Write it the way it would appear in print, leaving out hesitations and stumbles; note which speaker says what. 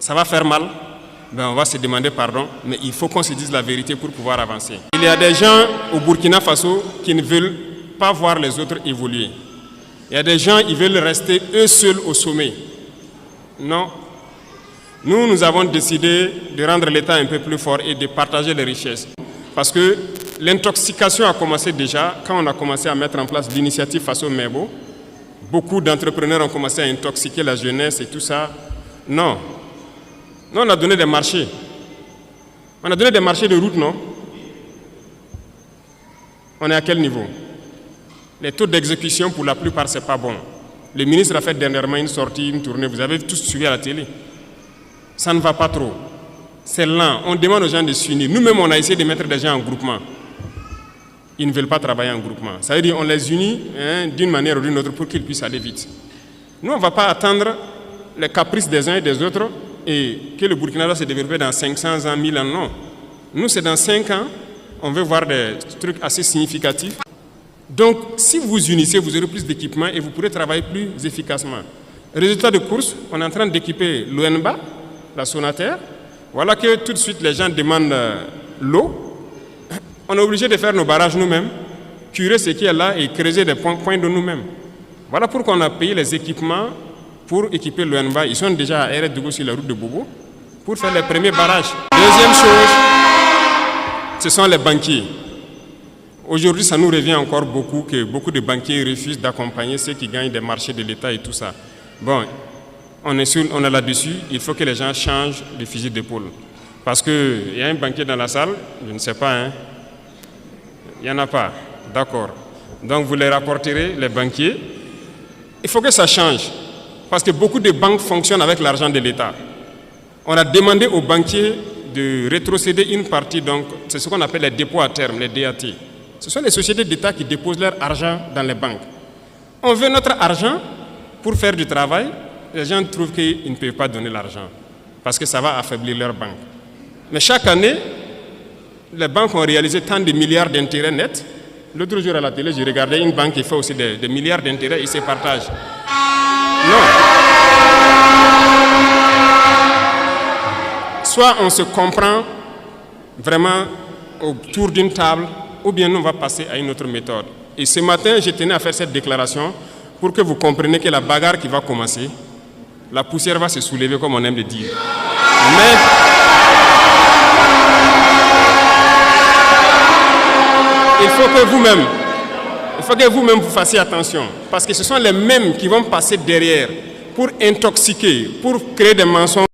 Speaker 1: ça va faire mal, ben on va se demander pardon, mais il faut qu'on se dise la vérité pour pouvoir avancer. Il y a des gens au Burkina Faso qui ne veulent pas voir les autres évoluer. Il y a des gens qui veulent rester eux seuls au sommet. Non. Nous avons décidé de rendre l'État un peu plus fort et de partager les richesses. Parce que l'intoxication a commencé déjà quand on a commencé à mettre en place l'initiative Faso Mebo. Beaucoup d'entrepreneurs ont commencé à intoxiquer la jeunesse et tout ça. Non. Nous, on a donné des marchés. On a donné des marchés de route, non? On est à quel niveau? Les taux d'exécution, pour la plupart, ce n'est pas bon. Le ministre a fait dernièrement une sortie, une tournée. Vous avez tous suivi à la télé. Ça ne va pas trop. C'est lent. On demande aux gens de s'unir. Nous-mêmes, on a essayé de mettre des gens en groupement. Ils ne veulent pas travailler en groupement. Ça veut dire qu'on les unit d'une manière ou d'une autre pour qu'ils puissent aller vite. Nous, on ne va pas attendre les caprices des uns et des autres et que le Burkina va se développer dans 500 ans, 1000 ans. Non. Nous, c'est dans 5 ans. On veut voir des trucs assez significatifs. Donc, si vous vous unissez, vous aurez plus d'équipements et vous pourrez travailler plus efficacement. Résultat de course, on est en train d'équiper l'ONBA, la Sonaterre. Voilà que tout de suite, les gens demandent l'eau. On est obligé de faire nos barrages nous-mêmes, curer ce qui est là et creuser des points de nous-mêmes. Voilà pourquoi on a payé les équipements pour équiper l'ONBA. Ils sont déjà à RS sur la route de Bobo pour faire les premiers barrages. Deuxième chose, ce sont les banquiers. Aujourd'hui, ça nous revient encore beaucoup que beaucoup de banquiers refusent d'accompagner ceux qui gagnent des marchés de l'État et tout ça. Bon, on est là-dessus, il faut que les gens changent de fusil d'épaule. Parce qu'il y a un banquier dans la salle, je ne sais pas, hein. Il n'y en a pas, d'accord. Donc vous les rapporterez, les banquiers. Il faut que ça change. Parce que beaucoup de banques fonctionnent avec l'argent de l'État. On a demandé aux banquiers de rétrocéder une partie, donc c'est ce qu'on appelle les dépôts à terme, les DAT. Ce sont les sociétés d'État qui déposent leur argent dans les banques. On veut notre argent pour faire du travail. Les gens trouvent qu'ils ne peuvent pas donner l'argent parce que ça va affaiblir leur banque. Mais chaque année, les banques ont réalisé tant de milliards d'intérêts nets. L'autre jour à la télé, j'ai regardé une banque qui fait aussi des milliards d'intérêts et se partagent. Non. Soit on se comprend vraiment autour d'une table, ou bien nous on va passer à une autre méthode. Et ce matin, je tenais à faire cette déclaration pour que vous compreniez que la bagarre qui va commencer, la poussière va se soulever comme on aime le dire. Mais il faut que vous-même vous fassiez attention, parce que ce sont les mêmes qui vont passer derrière pour intoxiquer, pour créer des mensonges.